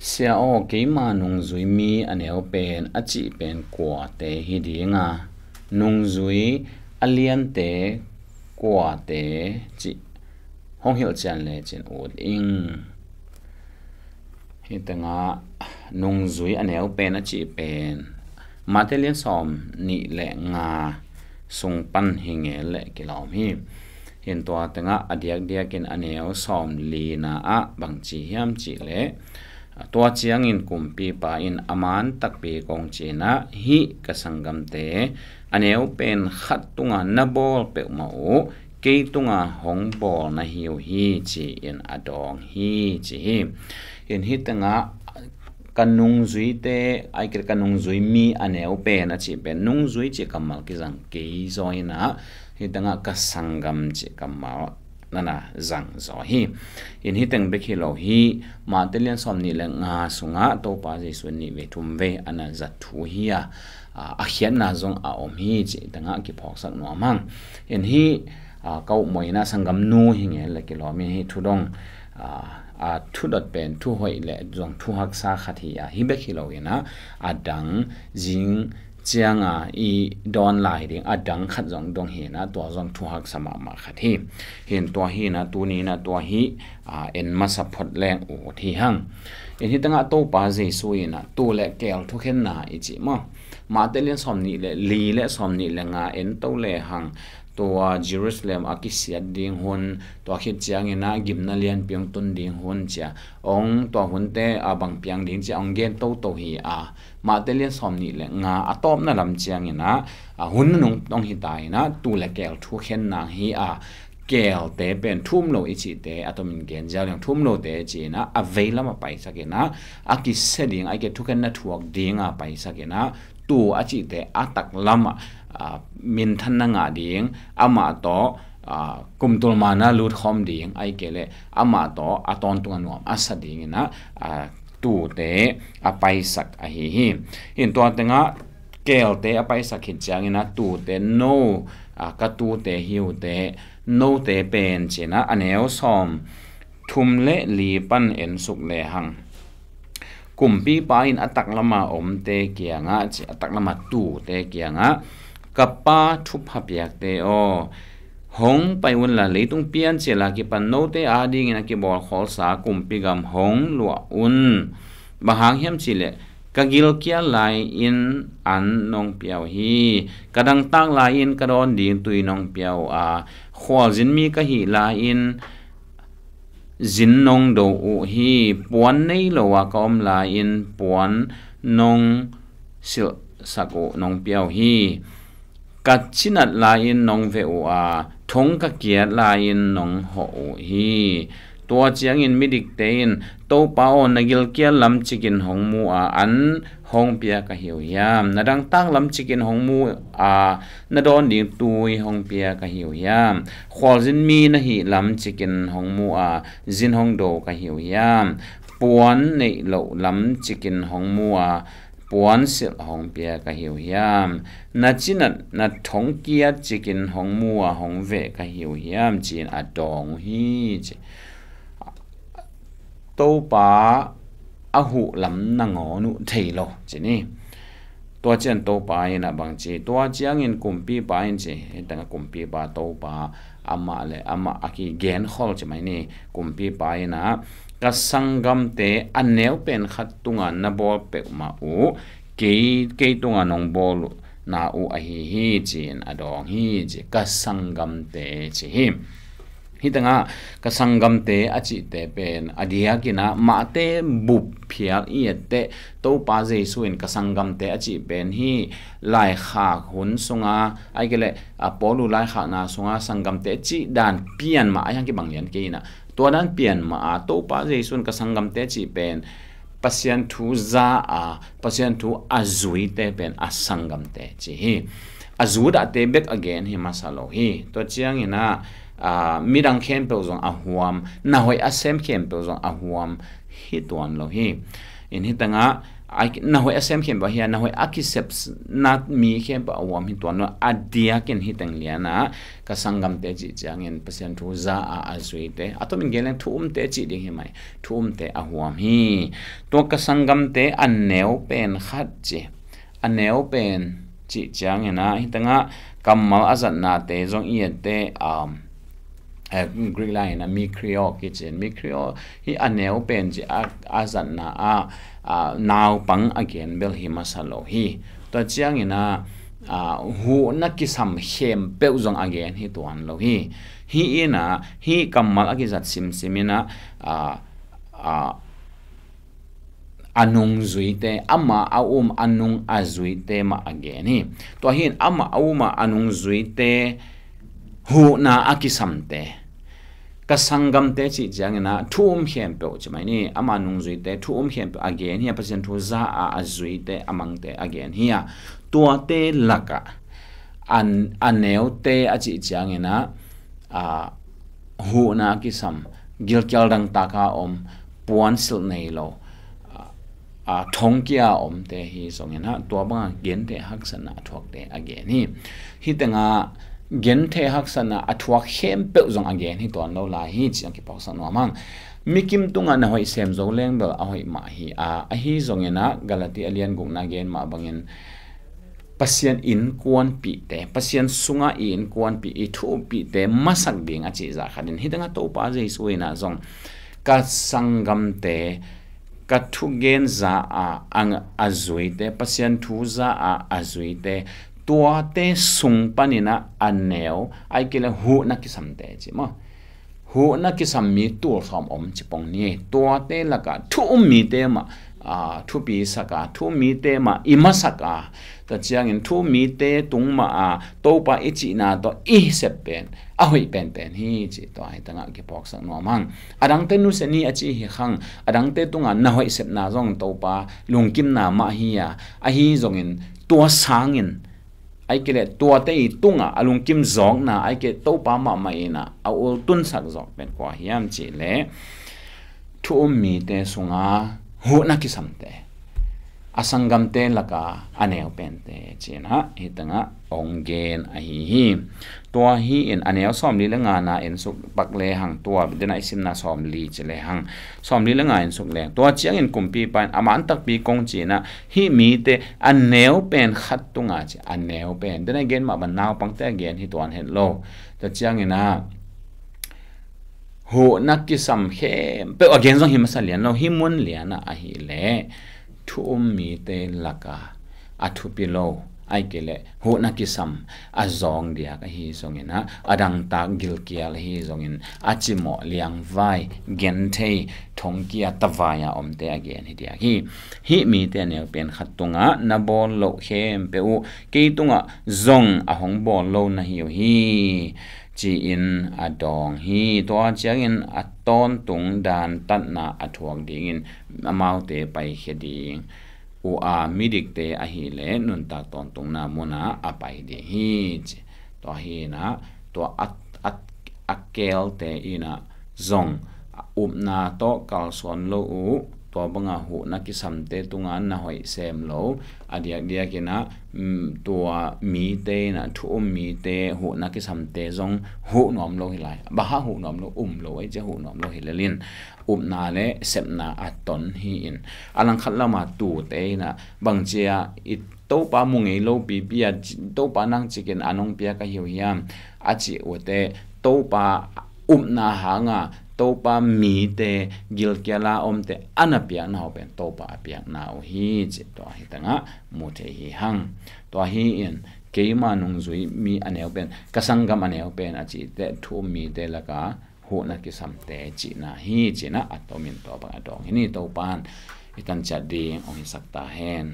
sia o keima nung zui mi aneo pen achi pen kwa te hi dinga nung zui alian te kwa te chi hong hil chan le chen ud ing hi tanga nung zui aneo pen achi pen matelian som ni le nga sung pan hinge le kilom hi hin to tanga adiak diakin aneo som li na a bang chi hiam chi le tua chiang in kumpi pa in aman takpi kong china hi kasangam te aneu pen khat tunga na bol pe mau ke tunga hong bol na hiu hi chi in adong hi chi in hi tanga kanung zui te ai ke kanung zui mi aneu pen a chi pen nung zui chi kamal ki jang ke zoina hi tanga kasangam chi kamal nana zang zo hi in hi teng bekhi lo hi matelian somni le nga sunga to pa je sun ni ve thum ve ana za thu hi a hian na zong a om hi chi tanga ki phok sak no mang in hi kau moina sangam nu hi nge le ki lo mi hi thudong a thu dot pen thu hoi le zong thu hak sa khathi hi bekhi lo ina adang jing chianga I don lai ding adang khat jong dong hi na to jong thu hak sama ma khathi hin to hi na tu ni na to hi en masa phot leng u thi hang in hi tanga to pa je suina tu le kel thu khen na I chi ma telian som ni le li le som ni le nga en to le hang to Jerusalem akisia ding hun to khit chiang ina gimna lian piang tun ding hun cha ong to hun te abang piang ding cha ong gen to hi ma telian som ni le nga atom na lam chiang ina hun nung tong hi tai na tu le kel thu khen na hi kel te pen thum lo ichi te atomin gen ja yang thum lo te chi na avail ma pai sakena aki setting ai ke thu khen na thuak ding pai sakena tu achi te atak lama min than na nga ding ama to kumtul mana lut khom ding ai kele ama to aton tunga nom asa ding na tu te apai sak a hi in to tenga kel te apai sak hin chang ina tu te no ka tu te hiu te no te pen china aneo som thum le li pan en suk le hang kumpi pa in atak lama om te kianga chi atak lama tu te kianga kapa thup hapyak te o hong pai un la leitung pian chela ki pan no te ading ina ki bol khol sa kumpi gam hong lua un bahang hiam chile kagil kia lai in an nong piao hi kadang tak lai in kadon ding tui nong piao khwal jin mi ka hi la in jin nong do u hi puan nei lo wa kom la in puan nong sil sako nong piao hi kachinat la in nong ve u thong ka kiat la in nong ho u hi to chiang in midik tein to pao nagil kia lam chikin hong mu an hong pia ka hiu yam nadang tang lam chikin hong mu na don ding tui hong pia ka hiu yam khwal jin mi na hi lam chikin hong mu jin hong do ka hiu yam puan nei lo lam chikin hong mu puan sil hong pia ka hiu yam na chinat na thong kia chikin hong mu hong ve ka hiu yam chin adong hi chi to pa ahu lam na ngonu theilo chini to chen to pa ina bang chi to chiang in kumpi pa in chi tanga kumpi pa to pa ama le ama aki gen khol chi mai ni kumpi pa ina ka sangam te aneu pen khat tunga na bol pe ma u ke tunga nong bol na u a hi chin adong hi chi ka sangam te chi hitanga kasangam te achi te pen adia kina ma te bup phial I te to pa je suin kasangam te achi pen hi lai kha hun sunga ai kele apolu lai kha na sunga sangam te chi dan pian ma ayang ki banglian ke ina to dan pian ma to pa je sun kasangam te chi pen pasien thu za pasien thu azui te pen asangam te chi hi azuda te back again hi masalo hi to chiang ina midang khem pe zong ahuam na hoi asem khem pe zong ahuam hi tuan lo hi in hitanga na hoi asem khem ba hian na hoi akiseps nat mi khem ba awam hi ton adia ken hi teng liana ka sangam te chi changin pasien thu za a azui te atomin geleng thum te chi ding hi mai thum te awam hi to ka sangam te aneu pen khat chi aneu pen chi changena hi tanga kamal azat na te zong i te Greek line na mikrio kitchen mikrio hi aneu pen chi azat na now pang again bel hi masalo hi to chiang ina hu na kisam hem pe uzong again hi tuan lo hi ina hi kamal agizat simina anung zuite ama anung azuite ma again hi to hin ama anung zuite hu na akisam te kasangam te chi jangena thum hem pe chmai ni ama nung zui te thum hem pe again hi pasien thu za a zui te amang te again hi tua te laka aneu te a chi jangena hu na kisam gilkyal dang taka puan sil nei lo thongkia te hi songena tua ba gen te haksana thok te again hi tanga gen the haksana athuak hem pe zong again hi ton lo la hi chiang ki paksa no mang mikim tunga na hoi sem zo leng bel a hoi ma hi hi zongena galati alian gungna gen ma bangin pasien in kuan pi te pasien sunga in kuan pi i thu pi te masak ding a chi za khanin hi tanga to pa jai suina zong ka sangam te ka thu gen za ang azui te pasien thu za azui te tua te sung panina aneo ai kele hu na kisam te chi ma hu na kisam mi tur som chipong ni tua te laka thu mi te ma thu pi saka thu mi te ma imasaka ta chiang in thu mi te tung ma to pa ichi na to I sepen a hui pen hi chi to ai tanga ki pok sang no mang adang te nu se ni achi hi khang adang te tunga na hoi sep na zong to pa lungkim na ma hi a hi zong in tua sangin ai kele tua te tunga alung kim zong na ai ke to pa ma mai na ul tun sak zong pen kwa hiam chi le thu mi te sunga hu na kisam te asangam te laka aneu pen te china hitanga onggen hi tua hi in aneu som li lenga na in suk bakle hang tua dena isim na som li chele hang som li lenga in suk le tua chiang in kumpi pan aman tak pi kong china hi mi te aneu pen khat tunga chi aneu pen dena gen ma ban naw pang te gen hi tuan het lo ta chiang ina hu na kisam he pe again zong hi masalian lo hi mun liana a hi le thu mi te laka athu pilo ai kele hu na kisam azong dia ka hi zongina adang ta gilkial hi zongin achimo liang vai gente thongkia tawaya omte again hi dia hi mi te ne pen khatunga na bol lo khem pe u ke tunga zong ahong bol lo na hi chi in adong hi to chiang in aton tung dan tat na athuak ding in amau te pai khedi u midik te a hi le nun ta ton tung na mona apai de hi to hi na to akel te ina zong na to kal son lo u to banga hu na kisam te tunga na hoi sem lo adia dia kina tua mi te na thu mi te hu na kisam te zong hu nom lo hilai ba ha hu nom lo lo ai je hu nom lo hilalin na le sep na aton hi in alang khalama tu te na bangchia it to pa mungei lo pi pia to pa nang chicken anong pia ka hiu hiam achi ote to pa na hanga topa mi te gilkela omte anapia na open topa apia na hi chi to hi tanga mu the hi hang to hi in keima nung zui mi ane open kasangam ane open achi te thu mi te laka hu na ki sam te chi na hi chi na atomin to pa dong hi ni to pan itan cha ding ong sakta hen